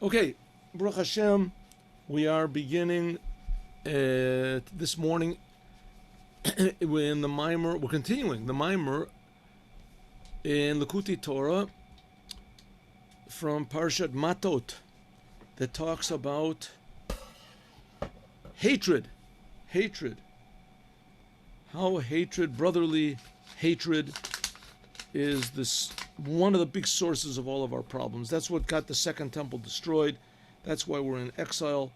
Okay, Baruch Hashem, we are beginning this morning in the Mimer. We're continuing the Mimer in Likuti Torah from Parshat Matot that talks about hatred. How hatred, brotherly hatred, is this one of the big sources of all of our problems. That's what got the Second Temple destroyed. That's why we're in exile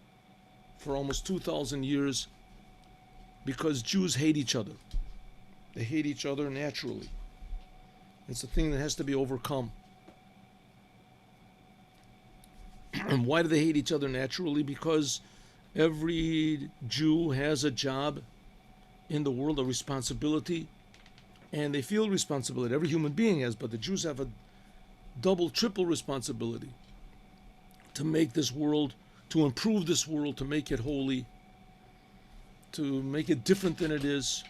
for almost 2,000 years, because Jews hate each other. They hate each other naturally. It's a thing that has to be overcome. And why do they hate each other naturally? Because every Jew has a job in the world, a responsibility, and they feel responsibility. Every human being has, but the Jews have a double, triple responsibility to make this world, to improve this world, to make it holy, to make it different than it is,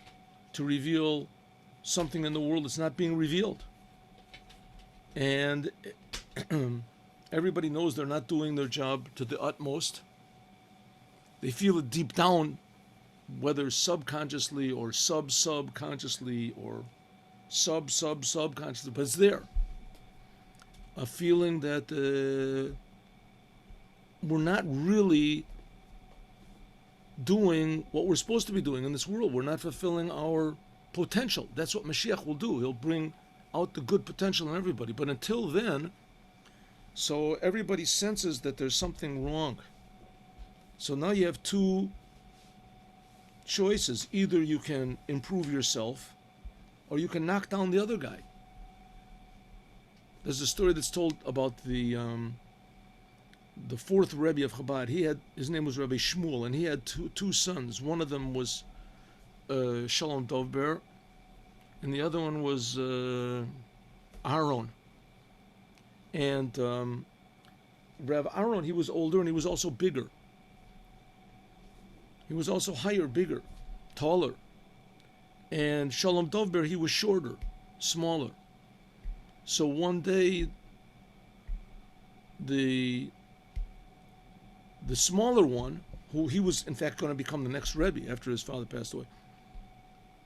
to reveal something in the world that's not being revealed. And everybody knows they're not doing their job to the utmost. They feel it deep down, whether subconsciously or subconsciously or subconsciously, but it's there. A feeling that we're not really doing what we're supposed to be doing in this world. We're not fulfilling our potential. That's what Moshiach will do. He'll bring out the good potential in everybody. But until then, so everybody senses that there's something wrong. So now you have two choices. Either you can improve yourself, or you can knock down the other guy. There's a story that's told about the fourth Rebbe of Chabad. His name was Rabbi Shmuel, and he had two sons. One of them was Shalom Dovber, and the other one was Aaron. And Rav Aaron, he was older, and he was also bigger. He was also higher, bigger, taller. And Shalom Dovber, he was shorter, smaller. So one day, the smaller one, who he was in fact going to become the next Rebbe after his father passed away,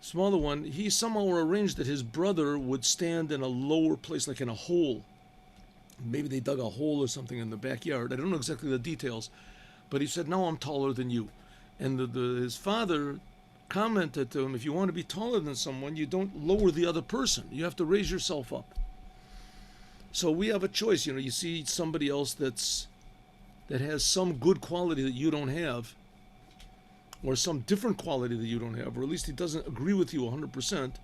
smaller one, he somehow arranged that his brother would stand in a lower place, like in a hole. Maybe they dug a hole or something in the backyard. I don't know exactly the details, but he said, "No, I'm taller than you." And his father commented to him, if you want to be taller than someone, you don't lower the other person. You have to raise yourself up. So we have a choice. You see somebody else that has some good quality that you don't have, or some different quality that you don't have, or at least he doesn't agree with you 100%.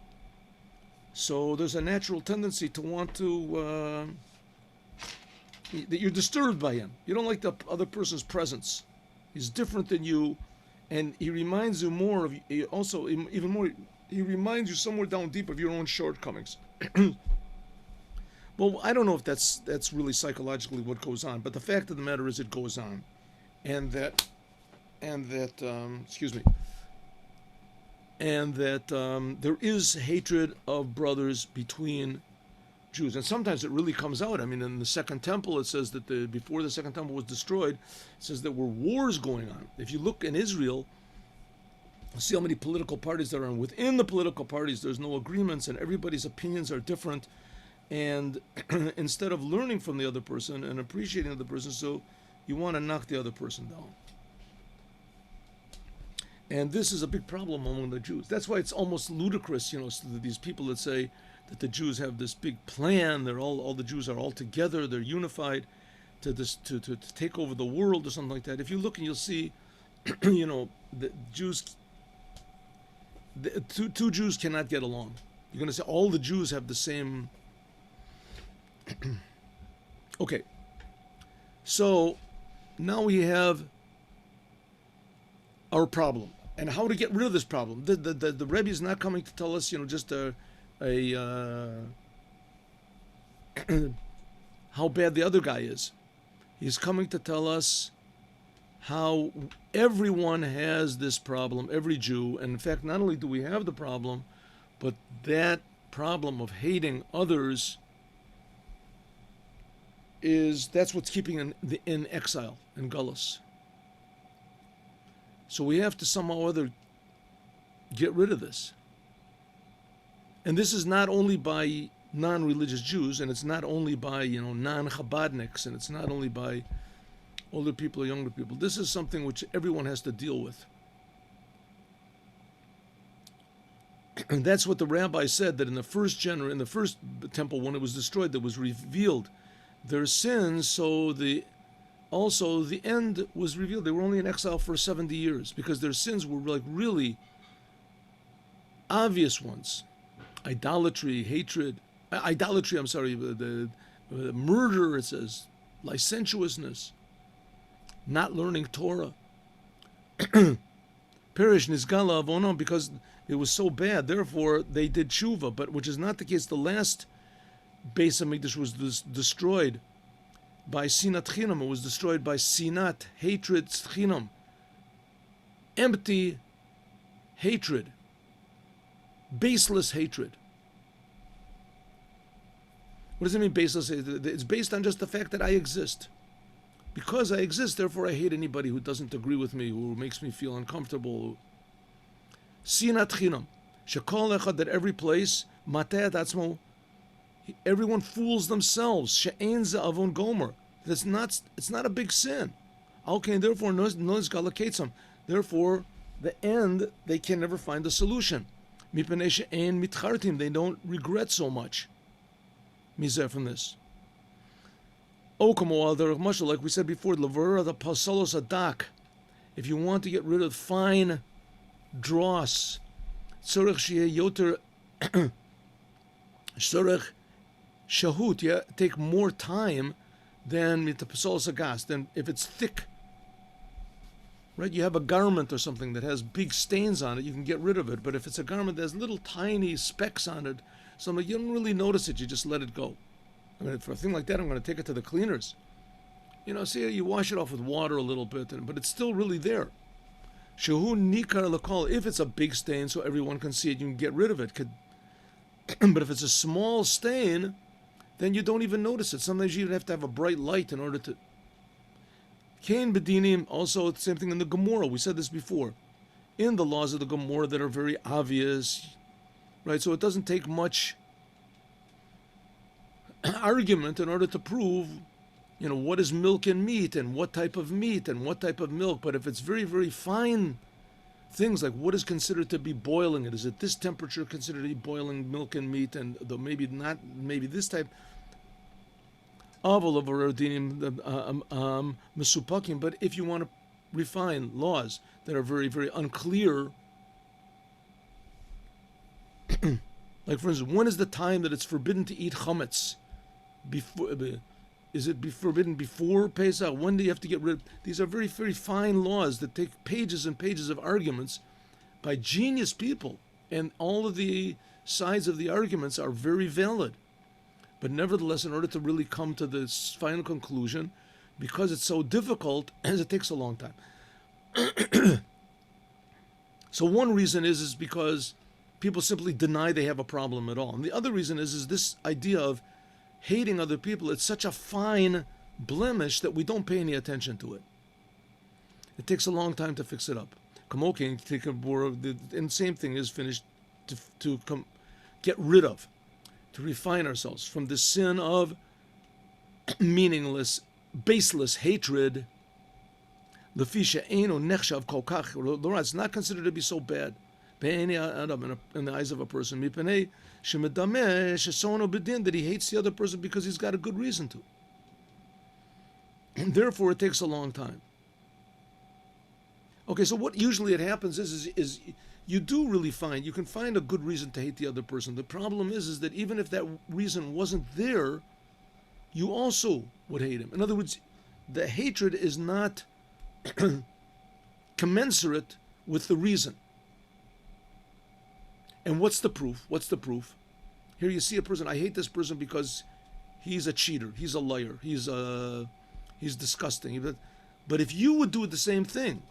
So there's a natural tendency to want to, that you're disturbed by him. You don't like the other person's presence. He's different than you. And he reminds you more of, also, even more, he reminds you somewhere down deep of your own shortcomings. Well, I don't know if that's really psychologically what goes on, but the fact of the matter is it goes on. And that there is hatred of brothers between Jews. And sometimes it really comes out. I mean, in the Second Temple, it says that before the Second Temple was destroyed, it says there were wars going on. If you look in Israel, see how many political parties there are. And within the political parties, there's no agreements, and everybody's opinions are different. And instead of learning from the other person and appreciating the other person, so you want to knock the other person down. And this is a big problem among the Jews. That's why it's almost ludicrous, these people that say that the Jews have this big plan. They're all the Jews are all together. They're unified to take over the world or something like that. If you look and you'll see, the Jews, two Jews cannot get along. You're going to say all the Jews have the same. Okay. So now we have our problem. And how to get rid of this problem. The Rebbe is not coming to tell us, just how bad the other guy is. He's coming to tell us how everyone has this problem, every Jew. And in fact, not only do we have the problem, but that problem of hating others that's what's keeping in exile, in GOLOS. So we have to somehow or other get rid of this. And this is not only by non-religious Jews, and it's not only by non-Chabadniks, and it's not only by older people or younger people. This is something which everyone has to deal with. And that's what the rabbi said, that in the first temple, when it was destroyed, that was revealed their sins, so the end was revealed. They were only in exile for 70 years because their sins were like really obvious ones. Idolatry, the murder, it says, licentiousness, not learning Torah. Perish Nizgala Avonon, because it was so bad, therefore they did tshuva, but which is not the case. The last Beis HaMikdash was destroyed by Sinat Chinam. It was destroyed by Sinat, hatred, Chinam. Empty hatred. Baseless hatred. What does it mean, baseless hatred? It's based on just the fact that I exist. Because I exist, therefore I hate anybody who doesn't agree with me, who makes me feel uncomfortable. Sinat Chinam. Shekol echad, that every place, Mateat Atzmo, everyone fools themselves. She'ein ze avon gomer. It's not a big sin. Okay, therefore, therefore, the end, they can never find a solution. They don't regret so much. Mizeh from this. Like we said before, the pasolos adak. If you want to get rid of fine dross, tzorech sheyeh yoter tzorech shahut, take more time than mit pasolos agas. Then if it's thick, right? You have a garment or something that has big stains on it, you can get rid of it. But if it's a garment that has little tiny specks on it, so you don't really notice it, you just let it go. I mean, for a thing like that, I'm going to take it to the cleaners. See, you wash it off with water a little bit, but it's still really there. Shehu nikar lakol. If it's a big stain, so everyone can see it, you can get rid of it. But if it's a small stain, then you don't even notice it. Sometimes you have to have a bright light in order to. Kain bedinim. Also, the same thing in the Gemara. We said this before. In the laws of the Gemara that are very obvious, right? So it doesn't take much argument in order to prove, what is milk and meat and what type of meat and what type of milk. But if it's very, very fine things like what is considered to be boiling it, is it this temperature considered to be boiling milk and meat, and maybe not, maybe this type. But if you want to refine laws that are very, very unclear, like for instance, when is the time that it's forbidden to eat chametz? Is it forbidden before Pesach? When do you have to get rid? These are very, very fine laws that take pages and pages of arguments by genius people, and all of the sides of the arguments are very valid. But nevertheless, in order to really come to this final conclusion, because it's so difficult, it takes a long time. So one reason is because people simply deny they have a problem at all. And the other reason is this idea of hating other people. It's such a fine blemish that we don't pay any attention to it. It takes a long time to fix it up. And the same thing is finished to get rid of, to refine ourselves from the sin of meaningless, baseless hatred. It's not considered to be so bad in the eyes of a person, that he hates the other person because he's got a good reason to. And therefore, it takes a long time. Okay, so what usually it happens is you do really you can find a good reason to hate the other person. The problem is that even if that reason wasn't there, you also would hate him. In other words, the hatred is not commensurate with the reason. And what's the proof? Here you see a person, I hate this person because he's a cheater, he's a liar, he's disgusting. But if you would do the same thing,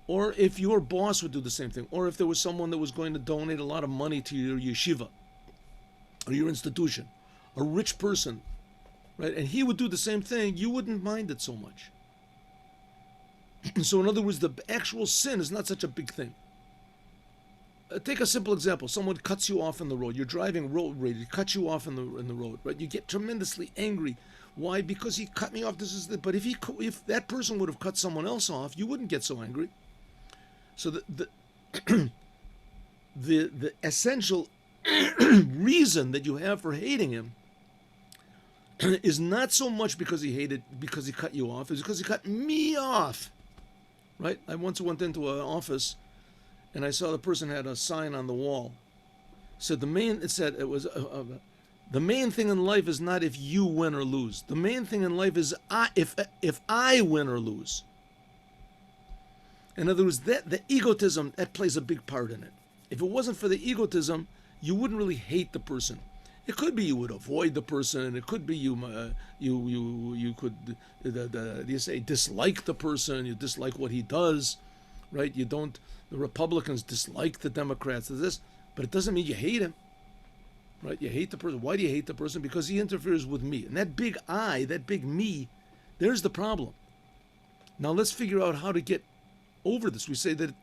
or if your boss would do the same thing, or if there was someone that was going to donate a lot of money to your yeshiva or your institution, a rich person, right? And he would do the same thing, you wouldn't mind it so much. So in other words, the actual sin is not such a big thing. Take a simple example. Someone cuts you off in the road. You're driving road rage. He cuts you off in the road, right? You get tremendously angry. Why? Because he cut me off. But if that person would have cut someone else off, you wouldn't get so angry. So the essential reason that you have for hating him is not so much because he cut you off. It's because he cut me off, right? I once went into an office, and I saw the person had a sign on the wall. So the main thing in life is not if you win or lose. The main thing in life is if I win or lose. In other words, the egotism, that plays a big part in it. If it wasn't for the egotism, you wouldn't really hate the person. It could be you would avoid the person. It could be you could dislike the person. You dislike what he does, right? The Republicans dislike the Democrats. But it doesn't mean you hate him, right? You hate the person. Why do you hate the person? Because he interferes with me. And that big I, that big me, there's the problem. Now let's figure out how to get over this. We say that,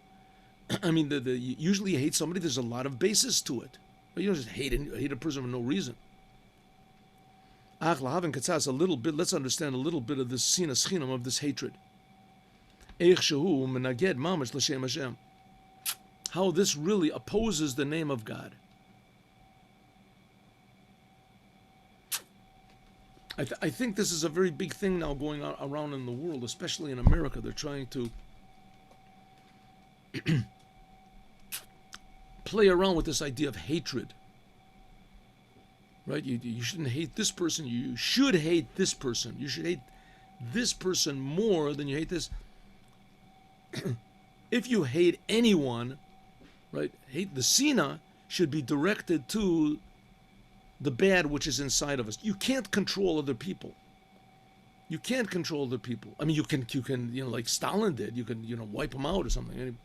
usually you hate somebody, there's a lot of basis to it. But you don't just hate a person for no reason. A little bit, let's understand a little bit of this sinas chinam, of this hatred. How this really opposes the name of God. I think this is a very big thing now going on around in the world, especially in America. They're trying to play around with this idea of hatred. Right? You shouldn't hate this person. You should hate this person. You should hate this person more than you hate this. If you hate anyone, right, the sina should be directed to the bad which is inside of us. You can't control other people. You can't control other people. I mean, you can, like Stalin did. You can, wipe them out or something.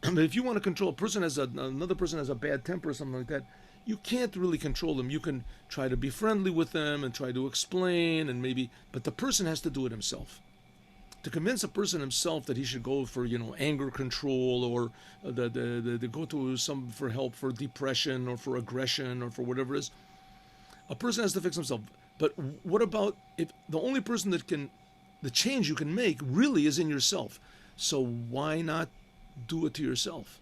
But if you want to control another person has a bad temper or something like that, you can't really control them. You can try to be friendly with them and try to explain but the person has to do it himself. To convince a person himself that he should go for, anger control or go to for help for depression or for aggression or for whatever it is, a person has to fix himself. But what about if the only person the change you can make really is in yourself? So why not do it to yourself?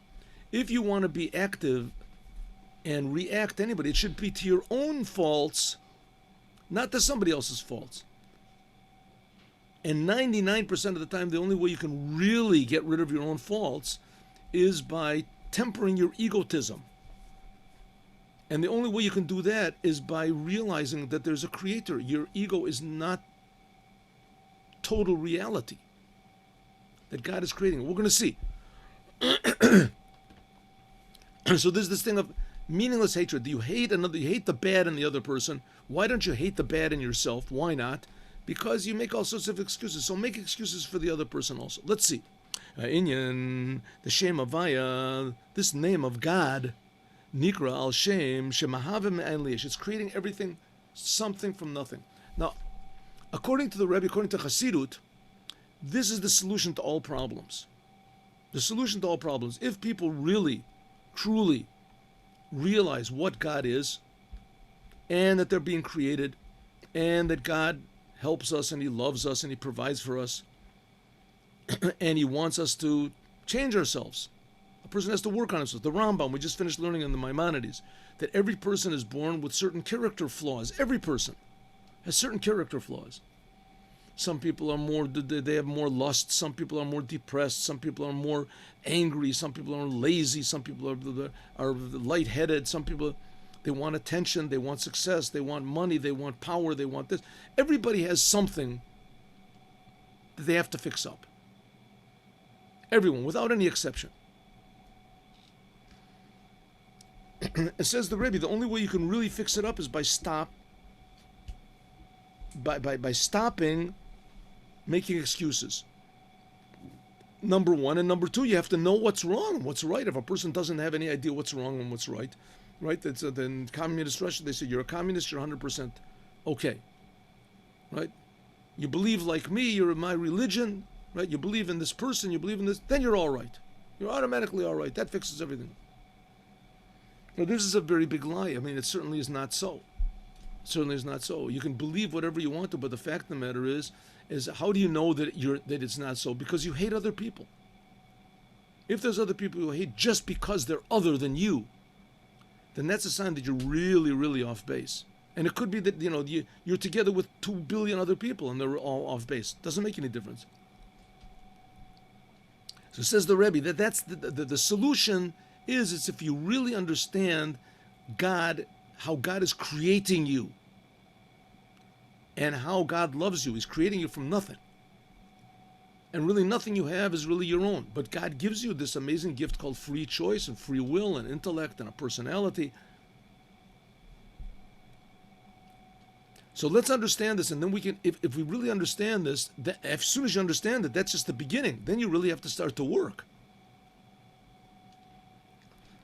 If you want to be active and react to anybody, it should be to your own faults, not to somebody else's faults. And 99% of the time, the only way you can really get rid of your own faults is by tempering your egotism. And the only way you can do that is by realizing that there's a creator. Your ego is not total reality, that God is creating. We're going to see. So there's this thing of meaningless hatred. You hate the bad in the other person. Why don't you hate the bad in yourself? Why not? Because you make all sorts of excuses. So make excuses for the other person also. Let's see. Inyan, the Shem Avaya, this name of God, Nikra al Shem, Shemahavim Enlish. It's creating everything, something from nothing. Now, according to the Rebbe, according to Chassidut, this is the solution to all problems. The solution to all problems. If people really, truly realize what God is, and that they're being created, and that God helps us, and He loves us, and He provides for us, and He wants us to change ourselves. A person has to work on himself. The Rambam, we just finished learning in the Maimonides, that every person is born with certain character flaws. Every person has certain character flaws. Some people are they have more lust. Some people are more depressed. Some people are more angry. Some people are lazy. Some people are lightheaded. Some people, they want attention. They want success. They want money. They want power. They want this. Everybody has something that they have to fix up. Everyone, without any exception. It says the Rebbe, the only way you can really fix it up is by stopping making excuses. Number one, and number two, you have to know what's wrong and what's right. If a person doesn't have any idea what's wrong and what's right, that's then communist Russia, they say you're a communist, you're 100% Okay, right? You believe like me, you're in my religion, right? You believe in this person, you believe in this, then you're all right. You're automatically all right. That fixes everything. Now, this is a very big lie. I mean, it certainly is not so. It certainly is not so. You can believe whatever you want to, but the fact of the matter is how do you know that it's not so? Because you hate other people. If there's other people you hate just because they're other than you, then that's a sign that you're really, really off base. And it could be that, you're together with 2 billion other people and they're all off base. Doesn't make any difference. So says the Rebbe that that's the solution is if you really understand God, how God is creating you and how God loves you. He's creating you from nothing. And really nothing you have is really your own. But God gives you this amazing gift called free choice and free will and intellect and a personality. So let's understand this, and then we can, if we really understand this, as soon as you understand it, that's just the beginning. Then you really have to start to work.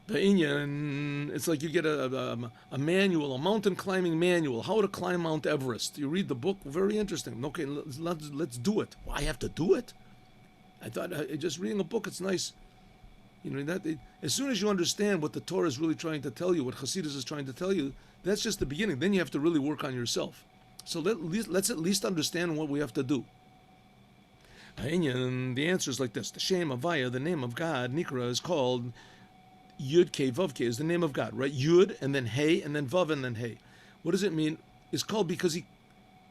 The Inyan, it's like you get a manual, a mountain climbing manual, how to climb Mount Everest. You read the book, very interesting. Okay, let's do it. Well, I have to do it? I thought just reading a book, it's nice. As soon as you understand what the Torah is really trying to tell you, what Hasidus is trying to tell you, that's just the beginning. Then you have to really work on yourself. So let's at least understand what we have to do. And the answer is like this. The Shem Havaya, the name of God, Nikra, is called Yud Ke Vav Ke, is the name of God, right? Yud, and then Hey, and then Vav, and then Hey. What does it mean? It's called because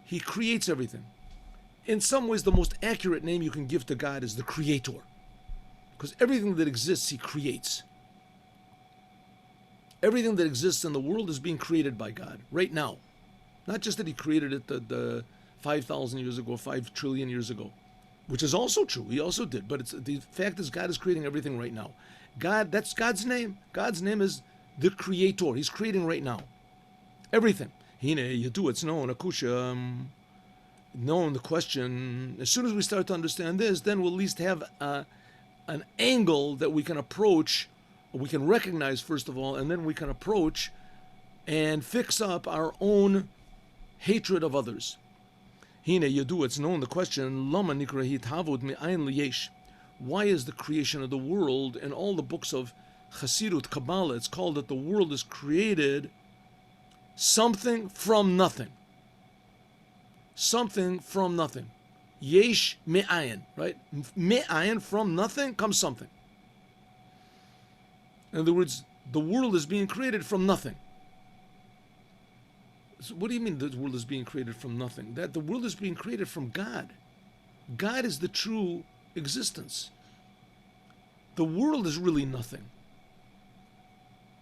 he creates everything. In some ways, the most accurate name you can give to God is the Creator. Because everything that exists, He creates. Everything that exists in the world is being created by God right now. Not just that He created it the 5,000 years ago, 5 trillion years ago, which is also true. He also did. But the fact is God is creating everything right now. God, that's God's name. God's name is the Creator. He's creating right now. Everything. Hine, you do it's known, akusha, known the question. As soon as we start to understand this, then we'll at least have an angle that we can approach, we can recognize first of all, and then we can approach and fix up our own hatred of others. Hine yadu, it's known the question, Lama nikrahit havud me'ayin liyesh. Why is the creation of the world in all the books of Chassidut, Kabbalah, it's called that the world is created something from nothing. Something from nothing. Yesh me'ayin, right? Me'ayin, from nothing comes something. In other words, the world is being created from nothing. So what do you mean the world is being created from nothing? That the world is being created from God. God is the true existence. The world is really nothing.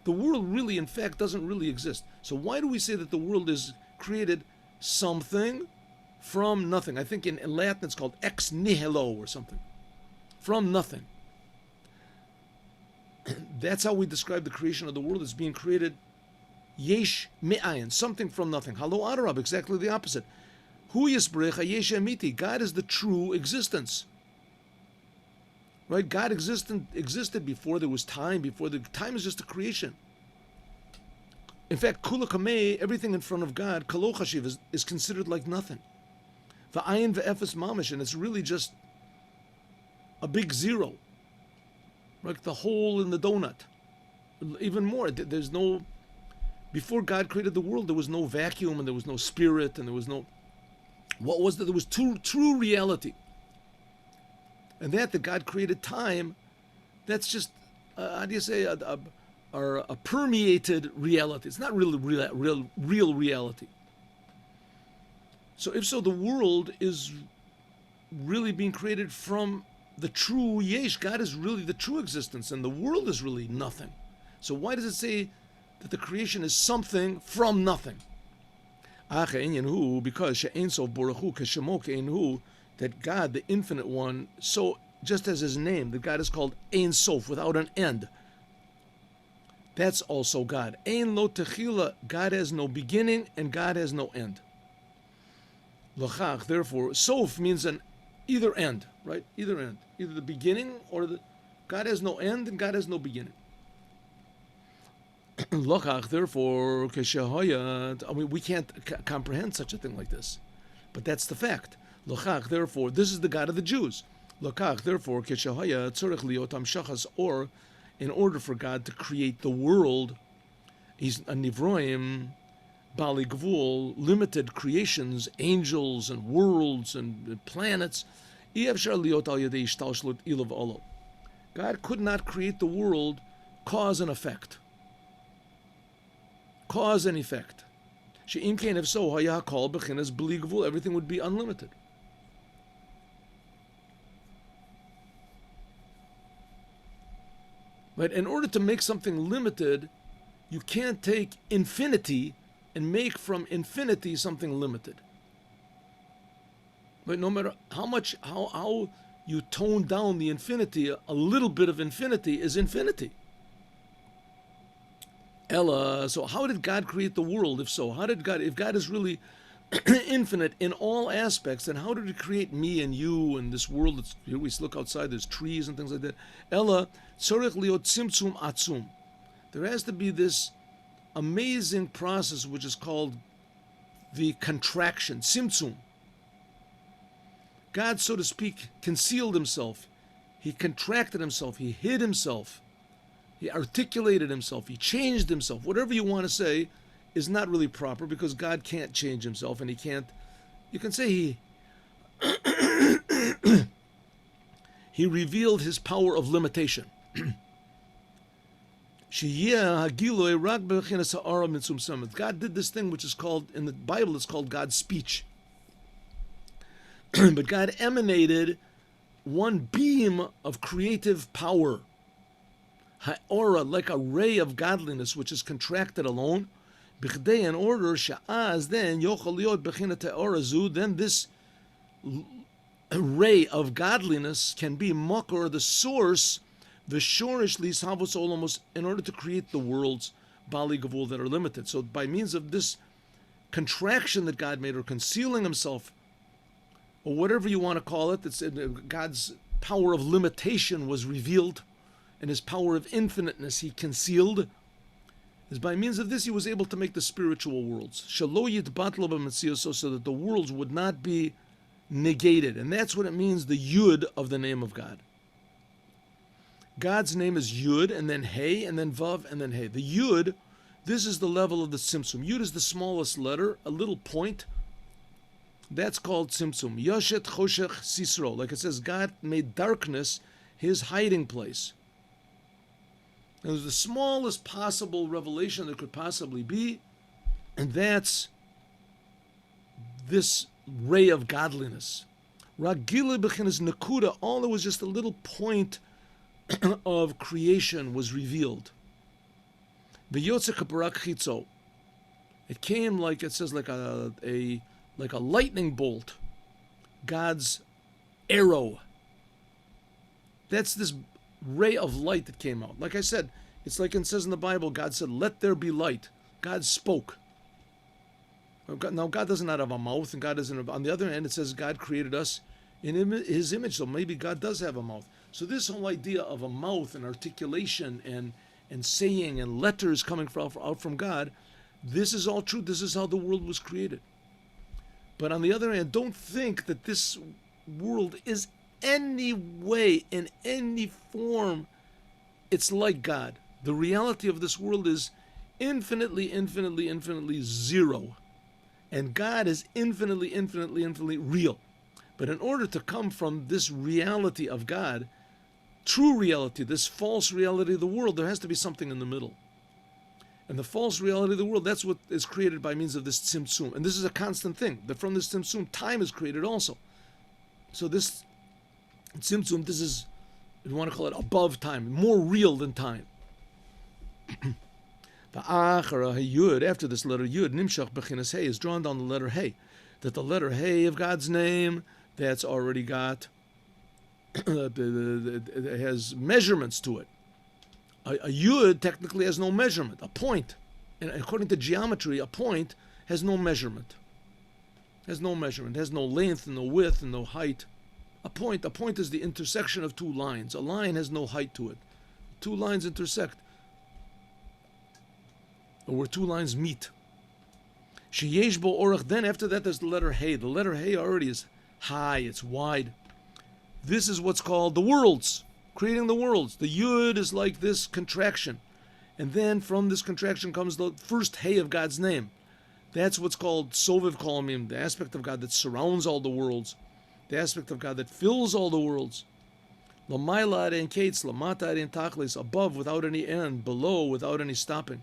The world really, in fact, doesn't really exist. So why do we say that the world is created something from nothing? I think in Latin it's called ex nihilo or something. From nothing. That's how we describe the creation of the world as being created yesh me'ayin, something from nothing. Halo Arab, exactly the opposite. Hu yisbrecha yesh emiti. God is the true existence. Right? God existed before there was time, time is just a creation. In fact, kula kamei, everything in front of God, kalo chashiv, is considered like nothing. V'ayin ve'efes mamish, and it's really just a big zero. Like the hole in the donut. Even more, there's no, before God created the world, there was no vacuum, and there was no spirit, and there was no, what was there? There was true reality. And that God created time, that's just, how do you say, a permeated reality. It's not really real reality. So if so, the world is really being created from the true yesh. God is really the true existence, and the world is really nothing. So why does it say that the creation is something from nothing? Because that God, the Infinite One, so just as His name, that God is called Ein Sof, without an end. That's also God. Ein lo techila, God has no beginning and God has no end. L'chach, therefore, Sof means an either end, right? Either end, either the beginning or God has no end and God has no beginning. Lokach, therefore, I mean, we can't comprehend such a thing like this. But that's the fact. Lokach, therefore, this is the God of the Jews. Lokach, therefore, Keshahaya, Tzorech Liotam Shachas, or in order for God to create the world, he's a Nivroim, Bali Gvul, limited creations, angels and worlds and planets. God could not create the world cause and effect. Cause and effect. If so, everything would be unlimited. But in order to make something limited, you can't take infinity and make from infinity something limited. But no matter how you tone down the infinity, a little bit of infinity is infinity. Ella, so how did God create the world? If so, if God is really infinite in all aspects, then how did He create me and you and this world? Here we look outside, there's trees and things like that. Ella, tzorech liot tzimtzum atzum. There has to be this amazing process which is called the contraction, tzimtzum. God, so to speak, concealed Himself. He contracted Himself. He hid Himself. He articulated Himself. He changed Himself. Whatever you want to say is not really proper because God can't change Himself and He can't. You can say He revealed His power of limitation. God did this thing which is called, in the Bible, it's called God's speech. But God emanated one beam of creative power, ha'ora, like a ray of godliness which is contracted alone, b'chdei, in order, sha'az, then yochel liot b'chinas ha'ora zu, then this ray of godliness can be makor, the source, the shorish lishavos olamos, in order to create the worlds bali gavul that are limited. So by means of this contraction that God made, or concealing Himself, or whatever you want to call it, it's God's power of limitation was revealed, and His power of infiniteness He concealed. Is by means of this He was able to make the spiritual worlds, so that the worlds would not be negated, and that's what it means, the Yud of the name of God. God's name is Yud, and then Hey, and then Vav, and then Hey. The Yud, this is the level of the Tzimtzum. Yud is the smallest letter, a little point. That's called Tzimtzum. Yoshet Choshech Sisro. Like it says, God made darkness His hiding place. It was the smallest possible revelation there could possibly be, and that's this ray of godliness. Ragile b'chinas nakuda, all there was just a little point of creation was revealed. V'yotze kaparak chitzo. It came like, it says, like a lightning bolt, God's arrow. That's this ray of light that came out. Like I said, it's like it says in the Bible, God said, let there be light. God spoke. Now, God does not have a mouth, and God doesn't have, on the other hand, it says God created us in His image, so maybe God does have a mouth. So this whole idea of a mouth and articulation and saying and letters coming out from God, this is all true. This is how the world was created. But on the other hand, don't think that this world is any way, in any form, it's like God. The reality of this world is infinitely, infinitely, infinitely zero. And God is infinitely, infinitely, infinitely real. But in order to come from this reality of God, true reality, this false reality of the world, there has to be something in the middle. And the false reality of the world, that's what is created by means of this tzimtzum. And this is a constant thing, that from this tzimtzum, time is created also. So this tzimtzum, this is, if you want to call it above time, more real than time. After this letter Yud, Nimshach Bechinas Hey, is drawn down the letter Hey. That the letter Hey of God's name, that's already got, it has measurements to it. A Yud technically has no measurement, a point. And according to geometry, a point has no measurement. Has no measurement, has no length and no width and no height. A point is the intersection of two lines. A line has no height to it. Two lines intersect. or where two lines meet. Sheyesh bo orach. Then after that there's the letter Hey. The letter Hey already is high, it's wide. This is what's called the worlds, creating the worlds. The Yud is like this contraction. And then from this contraction comes the first Hey of God's name. That's what's called Sovev Kolamim, the aspect of God that surrounds all the worlds, the aspect of God that fills all the worlds. Lamaila and Kates, Lamata and Tachlis, above without any end, below without any stopping.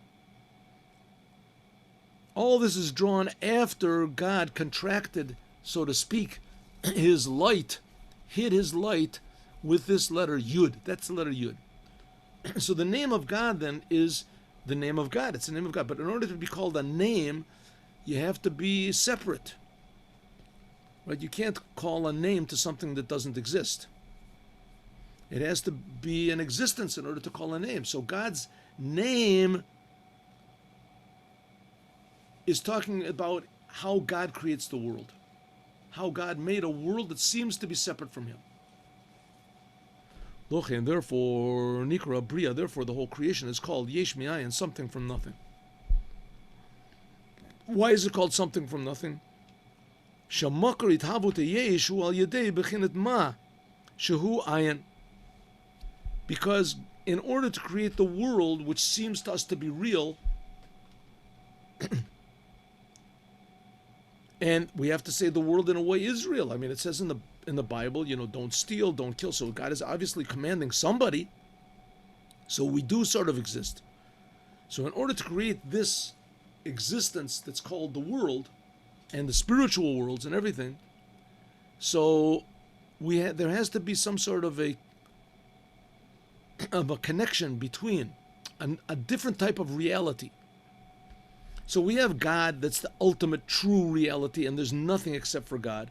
All this is drawn after God contracted, so to speak, his light, hid his light with this letter Yud. That's the letter Yud. So the name of God then is the name of God. It's the name of God. But in order to be called a name, you have to be separate. Right? You can't call a name to something that doesn't exist. It has to be an existence in order to call a name. So God's name is talking about how God creates the world. How God made a world that seems to be separate from him. And therefore, Nikra Bria, therefore the whole creation is called Yesh Mi'ayin, something from nothing. Why is it called something from nothing? Shamakar ithavut yeshu al yedei bechinet ma shehu ayin. Because in order to create the world, which seems to us to be real, and we have to say the world in a way is real. I mean, it says in the Bible, don't steal, don't kill. So God is obviously commanding somebody. So we do sort of exist. So in order to create this existence that's called the world, and the spiritual worlds and everything, so there has to be some sort of a connection between a different type of reality. So we have God, that's the ultimate true reality, and there's nothing except for God.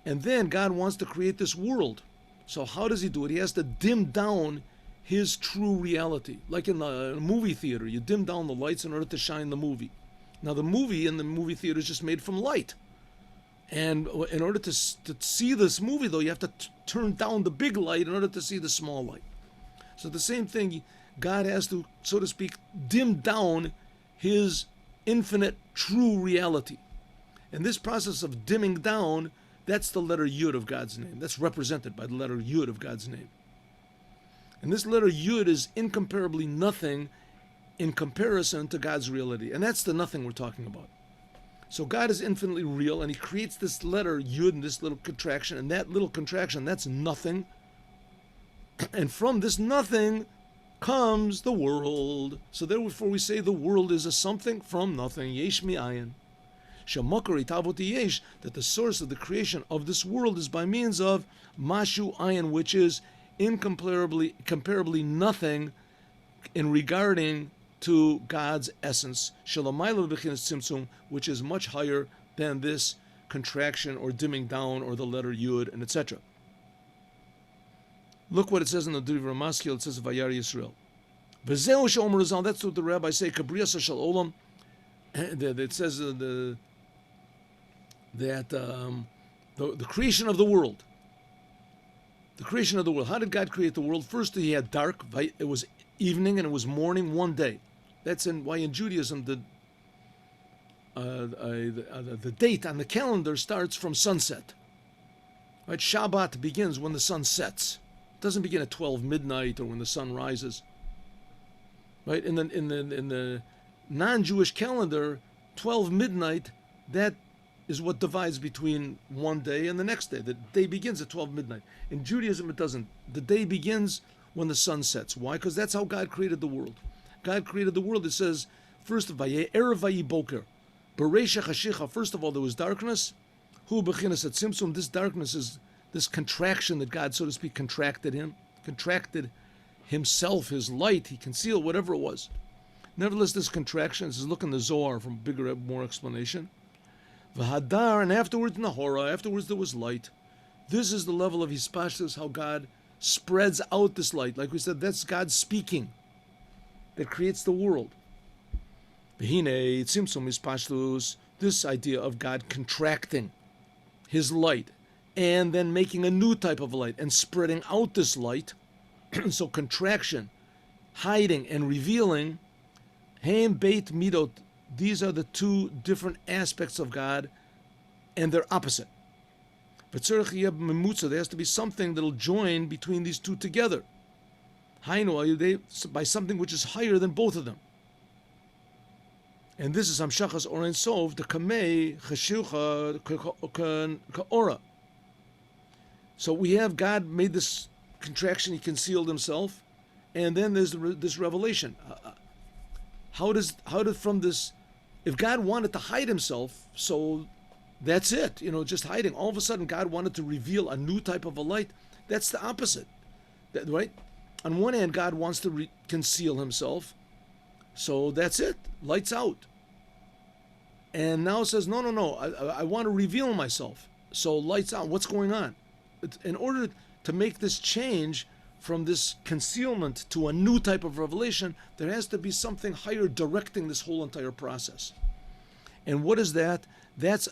And then God wants to create this world. So how does he do it? He has to dim down his true reality. Like in the movie theater, you dim down the lights in order to shine the movie. Now the movie in the movie theater is just made from light. And in order to see this movie, though, you have to turn down the big light in order to see the small light. So the same thing, God has to, so to speak, dim down his infinite true reality. And this process of dimming down, that's the letter Yud of God's name. That's represented by the letter Yud of God's name. And this letter Yud is incomparably nothing in comparison to God's reality. And that's the nothing we're talking about. So God is infinitely real, and he creates this letter Yud in this little contraction, and that little contraction, that's nothing. And from this nothing comes the world. So therefore we say the world is a something from nothing. Yesh mi'ayin. Shamakar itavoti yesh, that the source of the creation of this world is by means of mashu ayin, which is incomparably nothing in regarding to God's essence. Shalamayla b'chinas tzimtzum, which is much higher than this contraction or dimming down or the letter Yud and etc. Look what it says in the Divrei Maskil. It says Vayar Yisrael. V'zeu she'omer Rizal. That's what the rabbis say. Kabriyasa shel olam. It says the creation of the world. The creation of the world. How did God create the world? First, he had dark. It was evening and it was morning one day. That's why in Judaism the date on the calendar starts from sunset. Right? Shabbat begins when the sun sets. It doesn't begin at 12 midnight or when the sun rises. Right? In the non-Jewish calendar, 12 midnight, that is what divides between one day and the next day. The day begins at 12 midnight. In Judaism, it doesn't. The day begins when the sun sets. Why? Because that's how God created the world. God created the world. It says, first, Vaye Erev Vayi Boker. Bereisha Chashicha. First of all, there was darkness. Hu Bechinas at Tzimtzum. This darkness is this contraction that God, so to speak, contracted himself, his light. He concealed whatever it was. Nevertheless, this contraction, this is look in the Zohar from bigger, more explanation. V'hadar, and afterwards Nahora, afterwards there was light. This is the level of Hispashtus, how God spreads out this light. Like we said, that's God speaking that creates the world. V'hine tzimtzum Hispashtus, this idea of God contracting his light and then making a new type of light and spreading out this light. So contraction, hiding and revealing, Haim Beit Midot. These are the two different aspects of God, and they're opposite. There has to be something that'll join between these two together. By something which is higher than both of them. And this is Hamshachas Or Ein Sof, the Kamei Cheshilcha Ka'ora. So we have God made this contraction, he concealed himself, and then there's this revelation. How did from this, if God wanted to hide himself, so that's it, just hiding. All of a sudden God wanted to reveal a new type of a light. That's the opposite, right? On one hand, God wants to conceal himself, so that's it, lights out. And now it says, no, I want to reveal myself, so lights out. What's going on? In order to make this change from this concealment to a new type of revelation, there has to be something higher directing this whole entire process. And what is that? That's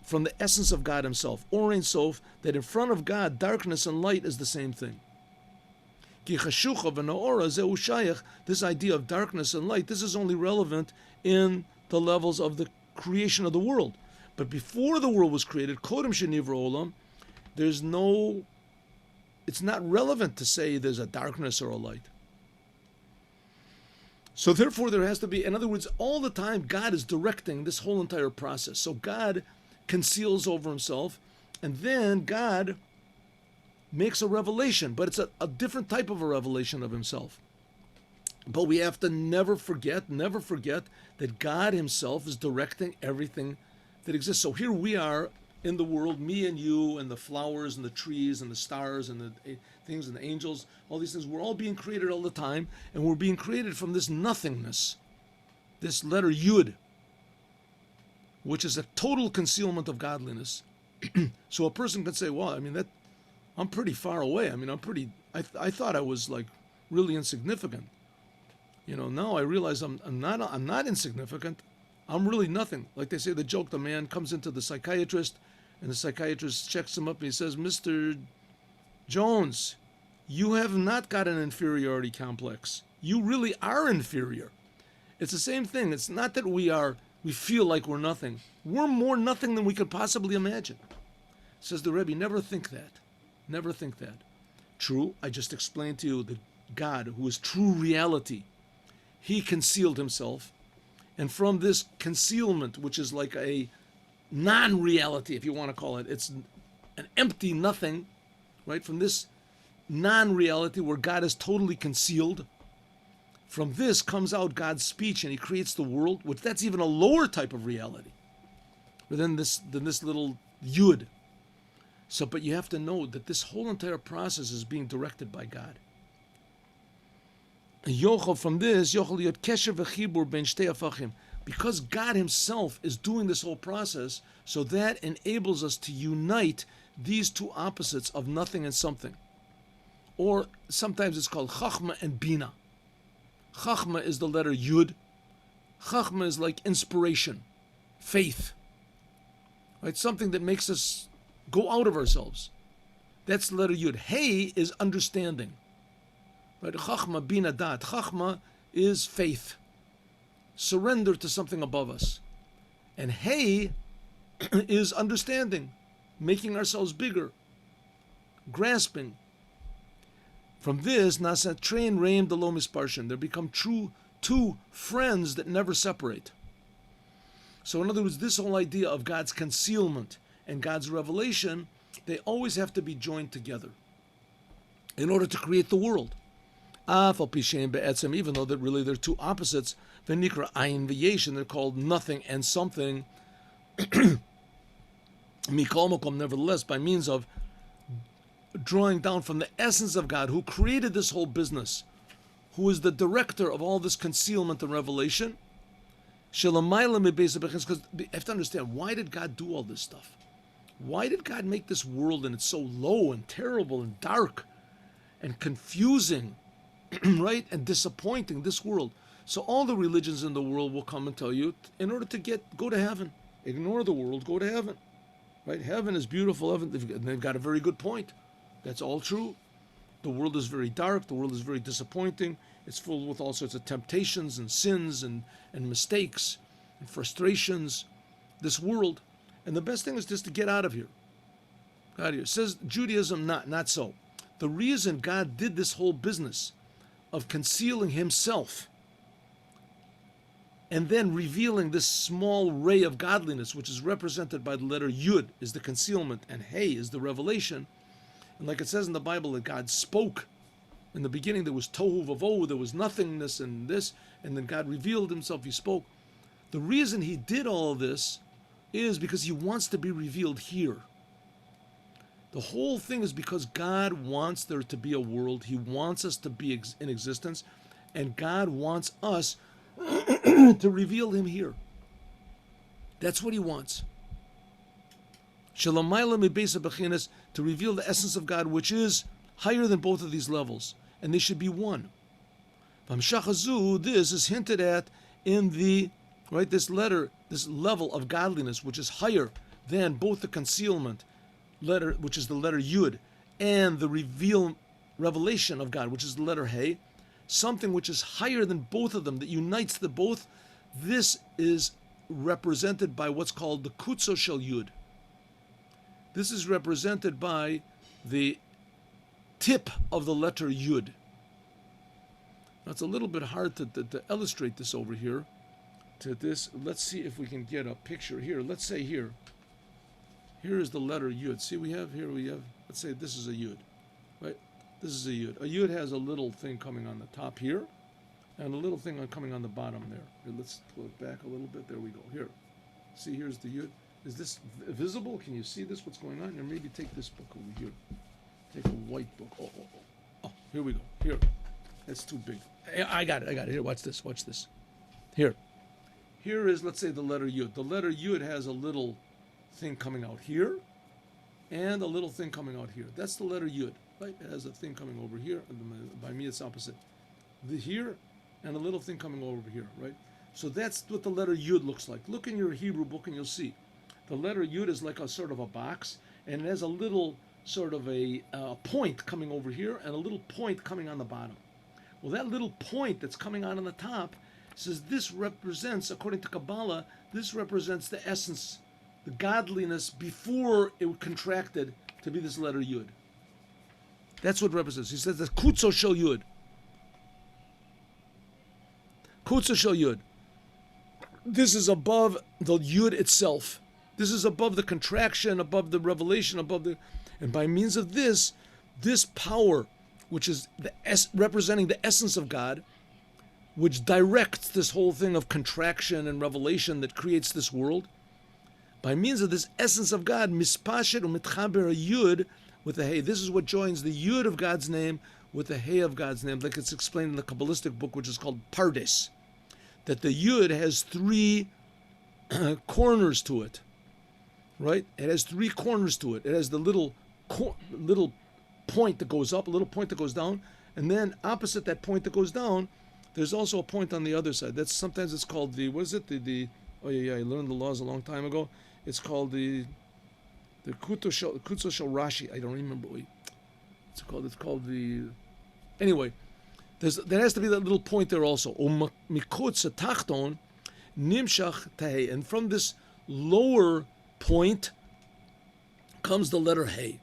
from the essence of God himself, Or Ein Sof, that in front of God, darkness and light is the same thing. This idea of darkness and light, this is only relevant in the levels of the creation of the world. But before the world was created, Kodem Shenivra Olam, it's not relevant to say there's a darkness or a light. So therefore there has to be, in other words, all the time God is directing this whole entire process. So God conceals over himself, and then God makes a revelation, but it's a different type of a revelation of himself. But we have to never forget that God himself is directing everything that exists. So here we are in the world, me and you and the flowers and the trees and the stars and the things and the angels, all these things, we're all being created all the time, and we're being created from this nothingness, this letter Yud, which is a total concealment of godliness. So a person can say, well, I'm pretty far away. I thought I was like really insignificant. Now I realize I'm not insignificant. I'm really nothing. Like they say, the joke, the man comes into the psychiatrist, and the psychiatrist checks him up and he says, Mr. Jones, you have not got an inferiority complex. You really are inferior. It's the same thing. It's not that we feel like we're nothing. We're more nothing than we could possibly imagine. Says the Rebbe, never think that. Never think that. True, I just explained to you that God, who is true reality, he concealed himself. And from this concealment, which is like a non-reality, if you want to call it, it's an empty nothing, right? From this non-reality where God is totally concealed, from this comes out God's speech, and he creates the world, which that's even a lower type of reality than this little Yud. So, but you have to know that this whole entire process is being directed by God. From this, because God himself is doing this whole process, so that enables us to unite these two opposites of nothing and something. Or sometimes it's called Chachma and Bina. Chachma is the letter Yud. Chachma is like inspiration, faith, right? Something that makes us go out of ourselves. That's the letter Yud. Hey is understanding, right? Chachma, Bina, Dat. Chachma is faith, surrender to something above us. And Hey is understanding, making ourselves bigger, grasping. From this, Nasa train Reim Delo Misparshin. They become two friends that never separate. So in other words, this whole idea of God's concealment and God's revelation, they always have to be joined together in order to create the world. Even though that really they're two opposites, v'nikra ayin v'yesh, they're called nothing and something. Mikol makom, nevertheless, by means of drawing down from the essence of God, who created this whole business, who is the director of all this concealment and revelation. Because you have to understand, why did God do all this stuff? Why did God make this world and it's so low and terrible and dark and confusing, right, and disappointing, this world? So all the religions in the world will come and tell you, in order to go to heaven, ignore the world, go to heaven, right? Heaven is beautiful. Heaven, they've got a very good point. That's all true. The world is very dark. The world is very disappointing. It's full with all sorts of temptations and sins and mistakes and frustrations, this world. And the best thing is just to get out of here. Out of here. Says Judaism, not so. The reason God did this whole business of concealing himself and then revealing this small ray of godliness, which is represented by the letter Yud, is the concealment, and Hey is the revelation. And like it says in the Bible, that God spoke. In the beginning there was tohu vavohu, there was nothingness and this, and then God revealed himself, he spoke. The reason he did all of this is because he wants to be revealed here. The whole thing is because God wants there to be a world. He wants us to be in existence, and God wants us to reveal him here. That's what he wants. Shalamayla mibesa bechinas, to reveal the essence of God, which is higher than both of these levels, and they should be one. V'hamshachazu, this is hinted at in the this letter, this level of godliness, which is higher than both the concealment letter, which is the letter Yud, and the revelation of God, which is the letter Hey, something which is higher than both of them, that unites the both. This is represented by what's called the Kutso Shel Yud. This is represented by the tip of the letter Yud. Now it's a little bit hard to illustrate this over here. Let's see if we can get a picture here. Let's say here is the letter Yud. See, we have, let's say this is a Yud, right? This is a Yud. A Yud has a little thing coming on the top here, and a little thing coming on the bottom there. Here, let's pull it back a little bit. There we go. Here. See, here's the Yud. Is this visible? Can you see this, what's going on? Or maybe take this book over here. Take a white book. Oh, here we go. Here. That's too big. I got it. Here, watch this. Here is, let's say, the letter Yud. The letter Yud has a little thing coming out here, and a little thing coming out here. That's the letter Yud, right? It has a thing coming over here. By me, it's opposite. Here, and a little thing coming over here, right? So that's what the letter Yud looks like. Look in your Hebrew book, and you'll see. The letter Yud is like a sort of a box, and it has a little sort of a point coming over here, and a little point coming on the bottom. Well, that little point that's coming out on the top says this represents, according to Kabbalah, this represents the essence, the godliness before it contracted to be this letter Yud. That's what it represents. He says that Kutso Shel Yud. Kutso Shel Yud. This is above the Yud itself. This is above the contraction, above the revelation, and by means of this power, which is representing the essence of God, which directs this whole thing of contraction and revelation that creates this world, by means of this essence of God, mispashet u'mitchaber Yud with the Hey. This is what joins the Yud of God's name with the Hey of God's name, like it's explained in the Kabbalistic book, which is called Pardes, that the Yud has three corners to it, right? It has three corners to it. It has the little point that goes up, a little point that goes down, and then opposite that point that goes down, there's also a point on the other side. Sometimes it's called the, what is it? I learned the laws a long time ago. It's called the Kutso Shel Rashi. I don't remember what it's called. It's called the, anyway, there has to be that little point there also. Mikutz Tachton Nimshach Tehei. And from this lower point comes the letter Hey.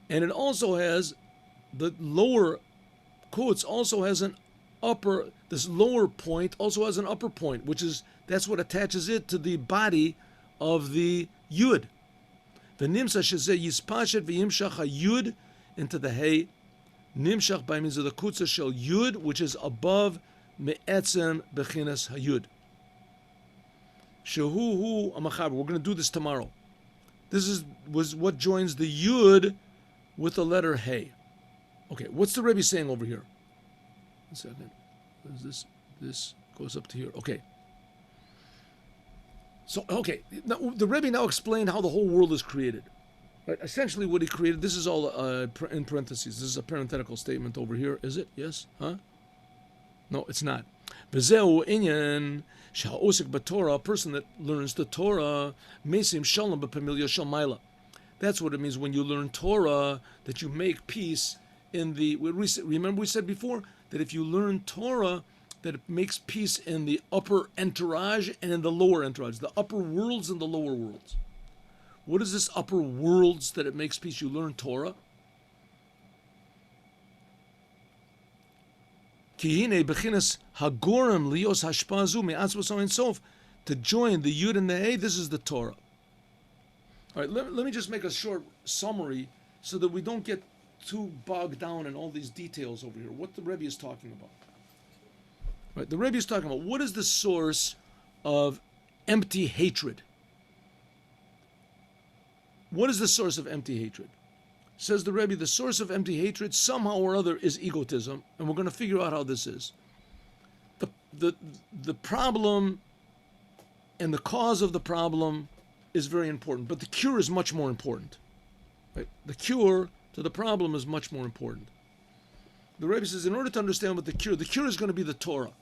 And it also has, the lower Kutz also has an upper, this lower point also has an upper point, that's what attaches it to the body of the Yud. The Nimsa Shezeh Yispashet V'yimshach HaYud into the Hey. Nimshach by means of the Kutsa Shel Yud, which is above Me'etzem Bechinas HaYud. Shehu Amachaber. We're going to do this tomorrow. This was what joins the Yud with the letter Hey. Okay, what's the Rebbe saying over here? 1 second. What is this goes up to here. Okay. So, okay. Now, the Rebbe now explained how the whole world is created. Right? Essentially what he created, this is all in parentheses. This is a parenthetical statement over here. Is it? Yes? Huh? No, it's not. V'zeu inyan sha'osik b'Torah, a person that learns the Torah, mesim shalom b'pamilya shel maila. That's what it means when you learn Torah, that you make peace in the, remember we said before, that if you learn Torah, that it makes peace in the upper entourage and in the lower entourage, the upper worlds and the lower worlds. What is this upper worlds that it makes peace? You learn Torah. To join the Yud and the Hey, this is the Torah. All right, let me just make a short summary so that we don't get too bogged down in all these details over here. What the Rebbe is talking about. Right, the Rebbe is talking about what is the source of empty hatred. What is the source of empty hatred? Says the Rebbe, the source of empty hatred somehow or other is egotism, and we're going to figure out how this is. The problem and the cause of the problem is very important, but the cure is much more important. Right? The cure to the problem is much more important. The Rebbe says, in order to understand what the cure is going to be the Torah,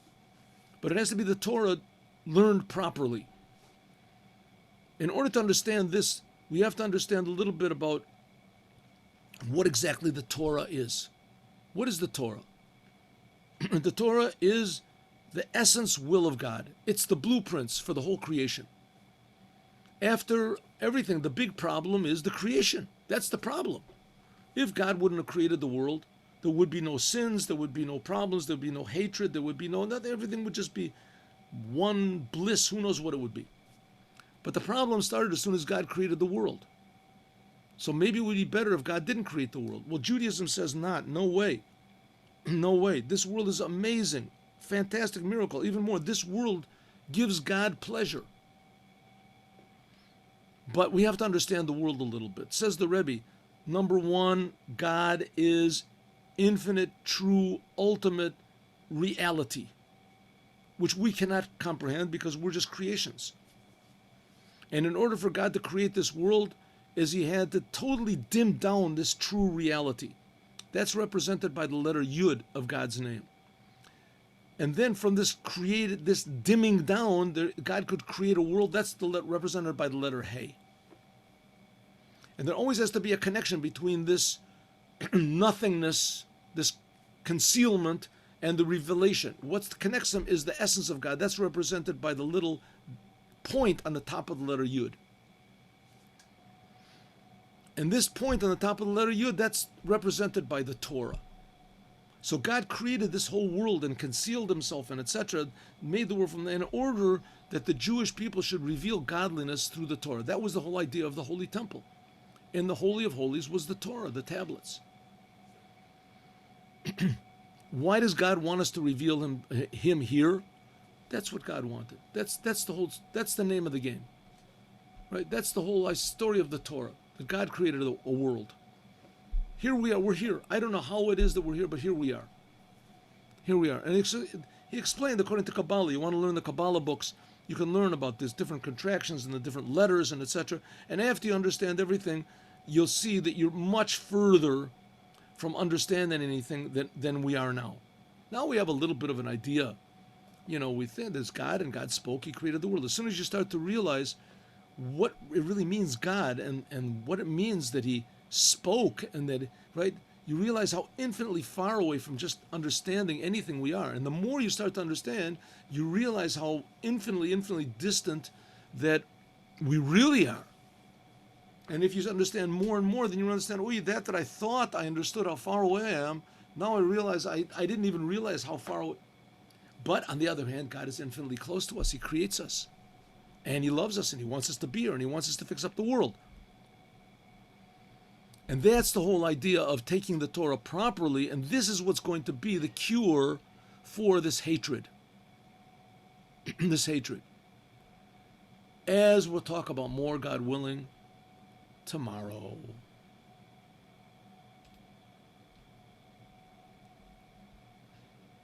but it has to be the Torah learned properly. In order to understand this, we have to understand a little bit about what exactly the Torah is. What is the Torah? The Torah is the essence will of God. It's the blueprints for the whole creation. After everything, the big problem is the creation. That's the problem. If God wouldn't have created the world, there would be no sins, there would be no problems, there would be no hatred, there would be no nothing. Everything would just be one bliss. Who knows what it would be? But the problem started as soon as God created the world. So maybe it would be better if God didn't create the world. Well, Judaism says not. No way. No way. This world is amazing. Fantastic miracle. Even more, this world gives God pleasure. But we have to understand the world a little bit. Says the Rebbe, number one, God is infinite, true, ultimate reality, which we cannot comprehend because we're just creations. And in order for God to create this world, is he had to totally dim down this true reality. That's represented by the letter Yud of God's name. And then from this dimming down, God could create a world. That's represented by the letter Hey. And there always has to be a connection between this nothingness, this concealment, and the revelation. What connects them is the essence of God. That's represented by the little point on the top of the letter Yud. And this point on the top of the letter Yud, that's represented by the Torah. So God created this whole world and concealed himself and etc., made the world from there in order that the Jewish people should reveal godliness through the Torah. That was the whole idea of the Holy Temple. And the Holy of Holies was the Torah, the tablets. Why does God want us to reveal him here? That's what God wanted. That's the name of the game. Right? That's the whole story of the Torah. That God created a world. Here we are, we're here. I don't know how it is that we're here, but here we are. Here we are. And he explained, according to Kabbalah, you want to learn the Kabbalah books, you can learn about these different contractions and the different letters and etc. And after you understand everything, you'll see that you're much further from understanding anything than we are now. Now we have a little bit of an idea. You know, we think there's God and God spoke, he created the world. As soon as you start to realize what it really means, God, and what it means that he spoke, and that, right, you realize how infinitely far away from just understanding anything we are. And the more you start to understand, you realize how infinitely distant that we really are. And if you understand more and more, then you understand, oh, that I thought I understood how far away I am, now I realize I didn't even realize how far away. But on the other hand, God is infinitely close to us. He creates us. And he loves us, and he wants us to be here, and he wants us to fix up the world. And that's the whole idea of taking the Torah properly, and this is what's going to be the cure for this hatred. This hatred. As we'll talk about more, God willing, tomorrow.